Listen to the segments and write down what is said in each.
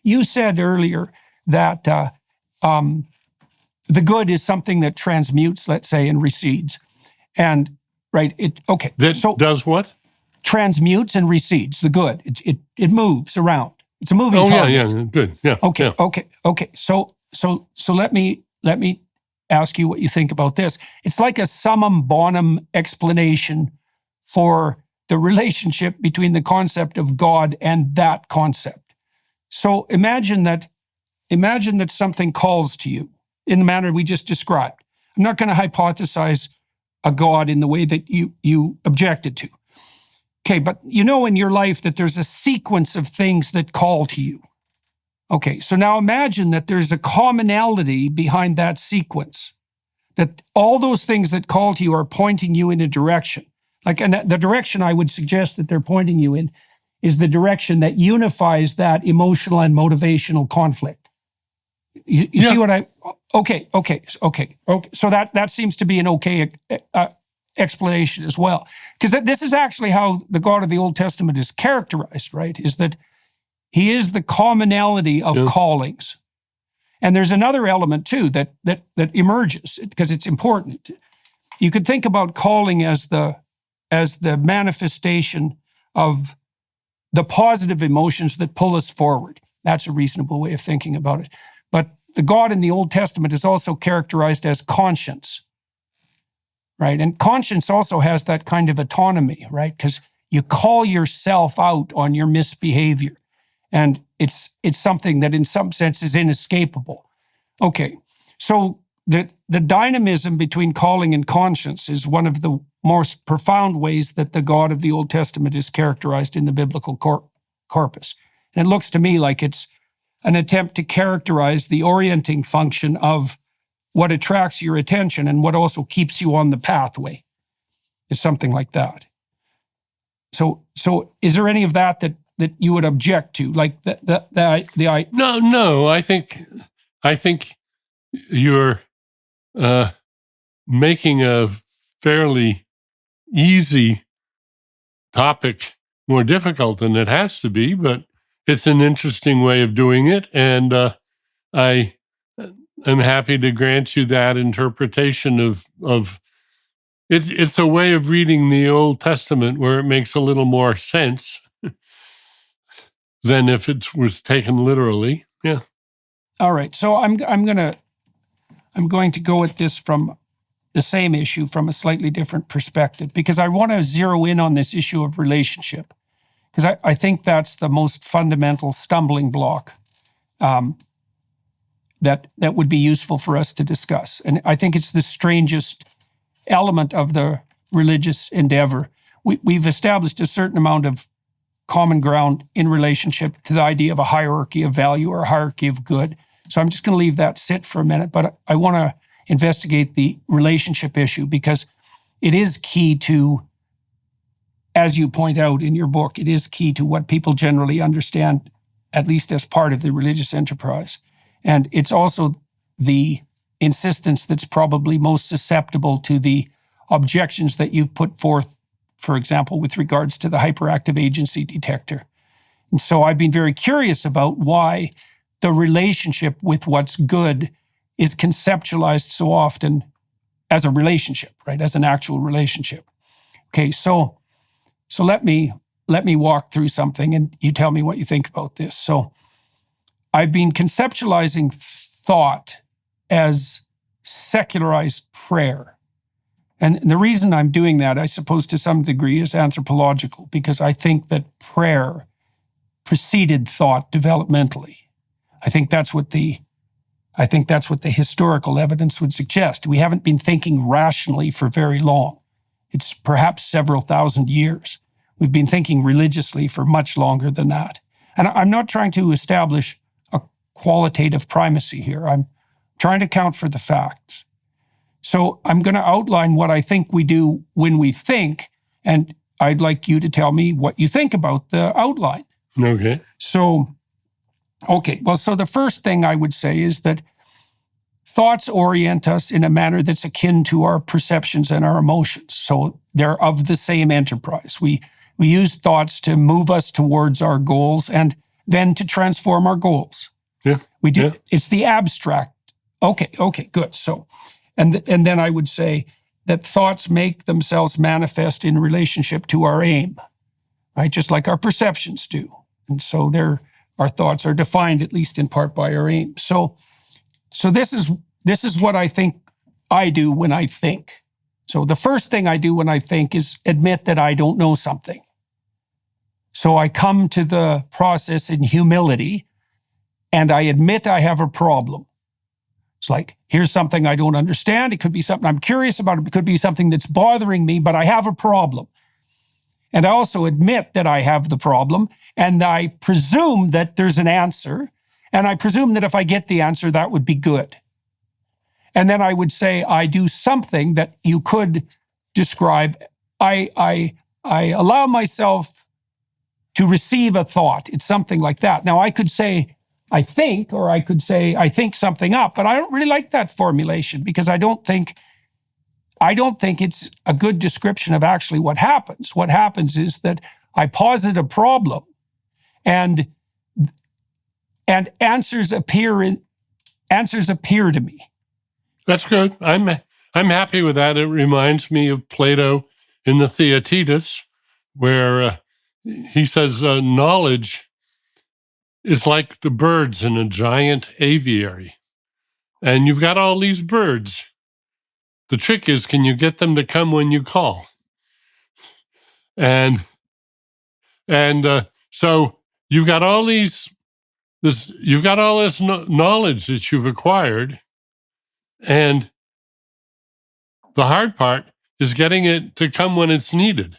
you said earlier that the good is something that transmutes, let's say, and recedes. And, right, That does what? Transmutes and recedes, the good. It moves around. It's a moving target. Yeah, good. Yeah. Okay. So let me ask you what you think about this. It's like a summum bonum explanation for the relationship between the concept of God and that concept. So imagine that something calls to you in the manner we just described. I'm not going to hypothesize a God in the way that you objected to. Okay, but you know in your life that there's a sequence of things that call to you. Okay, so now imagine that there's a commonality behind that sequence, that all those things that call to you are pointing you in a direction. And the direction I would suggest that they're pointing you in is the direction that unifies that emotional and motivational conflict. You see what okay. So that seems to be an okay explanation as well. Because this is actually how the God of the Old Testament is characterized, right? Is that he is the commonality of callings. And there's another element too that emerges because it's important. You could think about calling as the manifestation of the positive emotions that pull us forward. That's a reasonable way of thinking about it. But the God in the Old Testament is also characterized as conscience, right? And conscience also has that kind of autonomy, right? Because you call yourself out on your misbehavior. And it's something that in some sense is inescapable. Okay, so the dynamism between calling and conscience is one of the most profound ways that the God of the Old Testament is characterized in the biblical corpus. And it looks to me like it's an attempt to characterize the orienting function of what attracts your attention and what also keeps you on the pathway. It's something like that. So is there any of that you would object to, like the No. I think you're making a fairly easy topic more difficult than it has to be, but it's an interesting way of doing it, and I am happy to grant you that interpretation of it's a way of reading the Old Testament where it makes a little more sense than if it was taken literally. Yeah. All right. So I'm going to go at this from the same issue from a slightly different perspective, because I want to zero in on this issue of relationship, because I think that's the most fundamental stumbling block that would be useful for us to discuss. And I think it's the strangest element of the religious endeavor. We've established a certain amount of common ground in relationship to the idea of a hierarchy of value or a hierarchy of good. So I'm just going to leave that sit for a minute, but I want to investigate the relationship issue because it is key to, as you point out in your book, it is key to what people generally understand, at least as part of the religious enterprise. And it's also the insistence that's probably most susceptible to the objections that you've put forth, for example, with regards to the hyperactive agency detector. And so I've been very curious about why the relationship with what's good is conceptualized so often as a relationship, right? As an actual relationship. Okay, so let me walk through something and you tell me what you think about this. So I've been conceptualizing thought as secularized prayer. And the reason I'm doing that, I suppose to some degree, is anthropological, because I think that prayer preceded thought developmentally. I think that's what the historical evidence would suggest. We haven't been thinking rationally for very long. It's perhaps several thousand years. We've been thinking religiously for much longer than that. And I'm not trying to establish a qualitative primacy here. I'm trying to account for the facts. So I'm going to outline what I think we do when we think, and I'd like you to tell me what you think about the outline. Okay. So the first thing I would say is that thoughts orient us in a manner that's akin to our perceptions and our emotions. So they're of the same enterprise. We use thoughts to move us towards our goals, and than to transform our goals. Yeah. We do. Yeah. It's the abstract. Okay, good. So, and then I would say that thoughts make themselves manifest in relationship to our aim, right? Just like our perceptions do. And so our thoughts are defined, at least in part, by our aim. So this is what I think I do when I think. So the first thing I do when I think is admit that I don't know something. So I come to the process in humility and I admit I have a problem. It's like, here's something I don't understand. It could be something I'm curious about. It could be something that's bothering me, but I have a problem. And I also admit that I have the problem, and I presume that there's an answer, and I presume that if I get the answer, that would be good. And then I would say I do something that you could describe. I allow myself to receive a thought. It's something like that. Now, I could say I think, or I could say I think something up, but I don't really like that formulation because I don't think it's a good description of actually what happens. What happens is that I posit a problem, and answers appear to me. That's good. I'm happy with that. It reminds me of Plato in the Theaetetus, where he says knowledge is like the birds in a giant aviary. And you've got all these birds. The trick is, can you get them to come when you call? And so you've got all this knowledge that you've acquired, and the hard part is getting it to come when it's needed.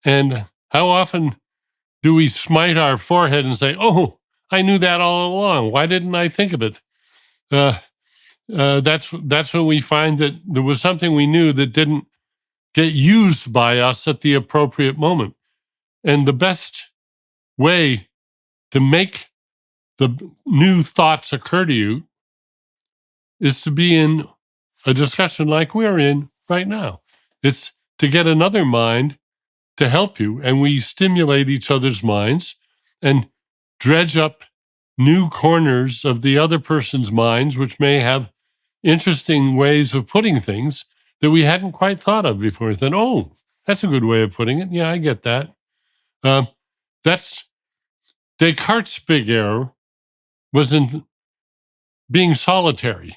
And how often do we smite our forehead and say, "Oh, I knew that all along. Why didn't I think of it?" That's when we find that there was something we knew that didn't get used by us at the appropriate moment. And the best way to make the new thoughts occur to you is to be in a discussion like we're in right now. It's to get another mind to help you, and we stimulate each other's minds and dredge up new corners of the other person's minds, which may have interesting ways of putting things that we hadn't quite thought of before. We thought, oh, that's a good way of putting it. Yeah, I get that. That's Descartes' big error was in being solitary,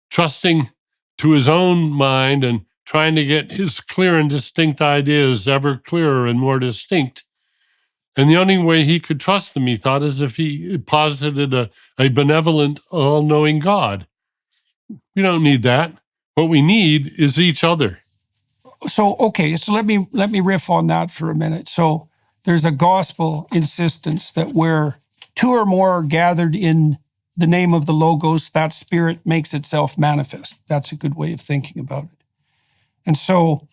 trusting to his own mind and trying to get his clear and distinct ideas ever clearer and more distinct. And the only way he could trust them, he thought, is if he posited a benevolent, all-knowing God. We don't need that. What we need is each other. So let me riff on that for a minute. So there's a gospel insistence that where two or more are gathered in the name of the Logos, that Spirit makes itself manifest. That's a good way of thinking about it. And so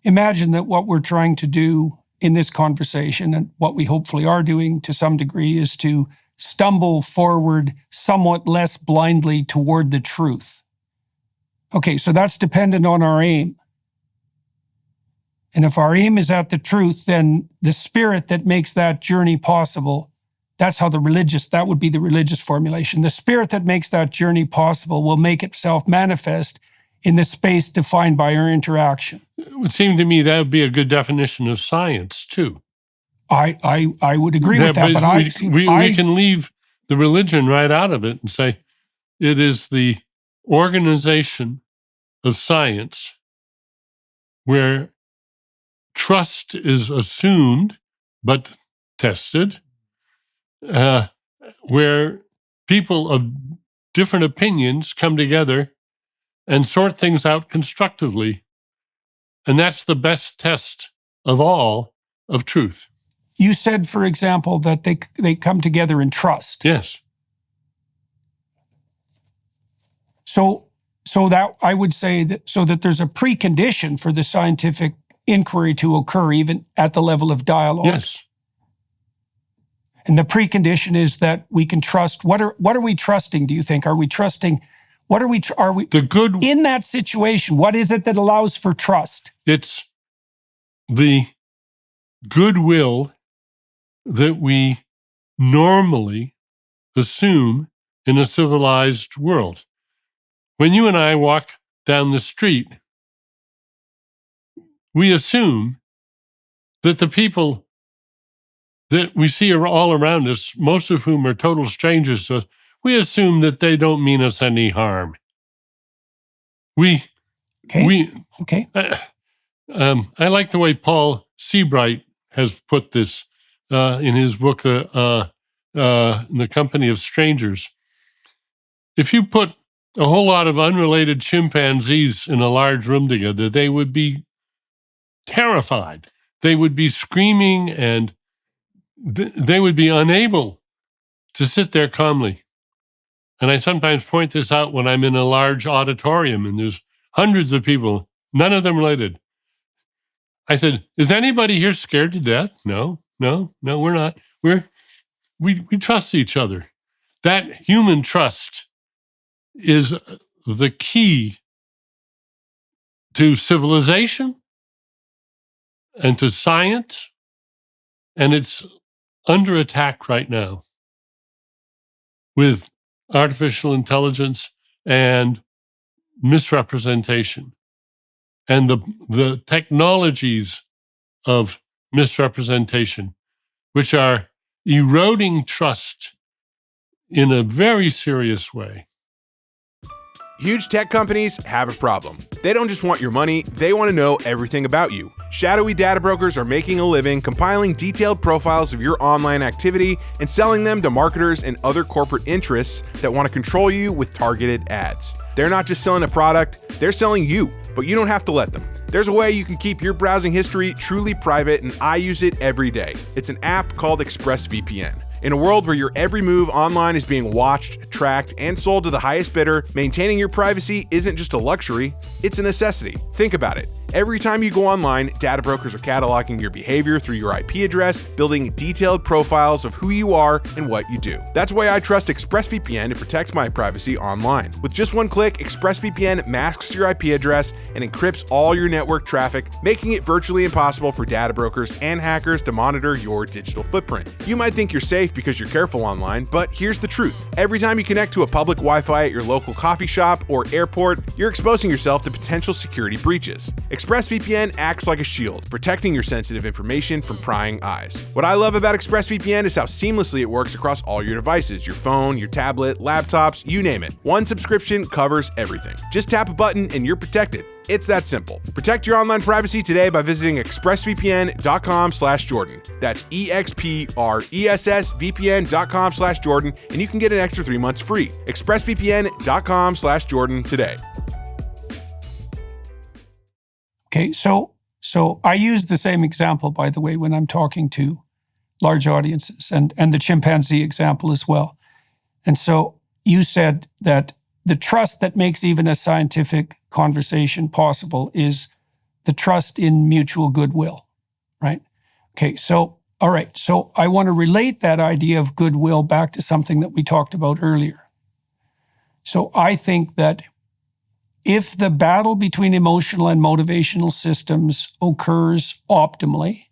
imagine that what we're trying to do in this conversation, and what we hopefully are doing to some degree, is to stumble forward somewhat less blindly toward the truth. Okay, so that's dependent on our aim. And if our aim is at the truth, then the Spirit that makes that journey possible, that would be the religious formulation. The Spirit that makes that journey possible will make itself manifest in the space defined by our interaction. It would seem to me that would be a good definition of science, too. I would agree with that, but we can leave the religion right out of it and say it is the organization of science where trust is assumed but tested, where people of different opinions come together and sort things out constructively. And that's the best test of all of truth. You said, for example, that they come together in trust. Yes. So that I would say that there's a precondition for the scientific inquiry to occur even at the level of dialogue. Yes. And the precondition is that we can trust. What are we trusting, do you think? Are we trusting? Are we the good in that situation? What is it that allows for trust? It's the goodwill that we normally assume in a civilized world. When you and I walk down the street, we assume that the people that we see are all around us, most of whom are total strangers to us, we assume that they don't mean us any harm. Okay. I like the way Paul Seabright has put this in his book, The Company of Strangers. If you put a whole lot of unrelated chimpanzees in a large room together, they would be terrified. They would be screaming, and they would be unable to sit there calmly. And I sometimes point this out when I'm in a large auditorium and there's hundreds of people, none of them related. I said, is anybody here scared to death? No, we're not. We trust each other. That human trust is the key to civilization and to science, and it's under attack right now with artificial intelligence and misrepresentation. And the technologies of misrepresentation, which are eroding trust in a very serious way. Huge tech companies have a problem. They don't just want your money, they want to know everything about you. Shadowy data brokers are making a living compiling detailed profiles of your online activity and selling them to marketers and other corporate interests that want to control you with targeted ads. They're not just selling a product, they're selling you, but you don't have to let them. There's a way you can keep your browsing history truly private, and I use it every day. It's an app called ExpressVPN. In a world where your every move online is being watched, tracked, and sold to the highest bidder, maintaining your privacy isn't just a luxury, it's a necessity. Think about it. Every time you go online, data brokers are cataloging your behavior through your IP address, building detailed profiles of who you are and what you do. That's why I trust ExpressVPN to protect my privacy online. With just one click, ExpressVPN masks your IP address and encrypts all your network traffic, making it virtually impossible for data brokers and hackers to monitor your digital footprint. You might think you're safe because you're careful online, but here's the truth. Every time you connect to a public Wi-Fi at your local coffee shop or airport, you're exposing yourself to potential security breaches. ExpressVPN acts like a shield, protecting your sensitive information from prying eyes. What I love about ExpressVPN is how seamlessly it works across all your devices, your phone, your tablet, laptops, you name it. One subscription covers everything. Just tap a button and you're protected. It's that simple. Protect your online privacy today by visiting expressvpn.com/Jordan. That's expressvpn.com/Jordan, and you can get an extra 3 months free. expressvpn.com/Jordan today. Okay, so I use the same example, by the way, when I'm talking to large audiences, and the chimpanzee example as well. And so you said that the trust that makes even a scientific conversation possible is the trust in mutual goodwill, right? Okay, so, all right. So I want to relate that idea of goodwill back to something that we talked about earlier. So I think that if the battle between emotional and motivational systems occurs optimally,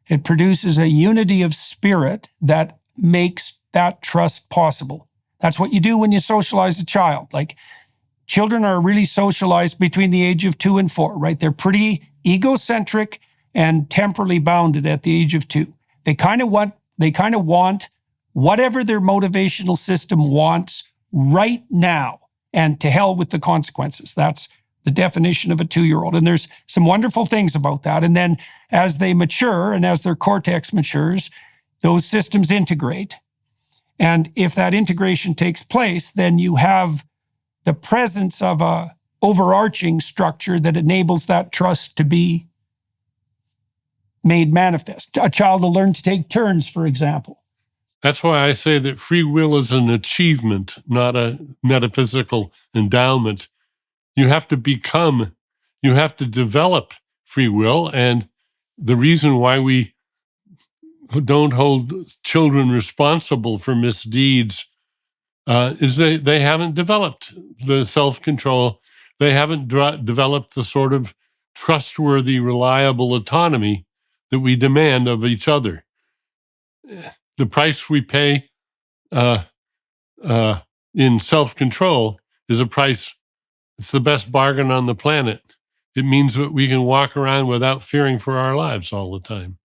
it produces a unity of spirit that makes that trust possible. That's what you do when you socialize a child. Like, children are really socialized between the age of 2 and 4, right? They're pretty egocentric and temporally bounded at the age of 2. They kind of want whatever their motivational system wants right now, and to hell with the consequences. That's the definition of a 2-year-old. And there's some wonderful things about that. And then as they mature and as their cortex matures, those systems integrate. And if that integration takes place, then you have the presence of a overarching structure that enables that trust to be made manifest. A child will learn to take turns, for example. That's why I say that free will is an achievement, not a metaphysical endowment. You have to develop free will. And the reason why we don't hold children responsible for misdeeds is they haven't developed the self-control. They haven't developed the sort of trustworthy, reliable autonomy that we demand of each other. the price we pay in self-control is a price. It's the best bargain on the planet. It means that we can walk around without fearing for our lives all the time.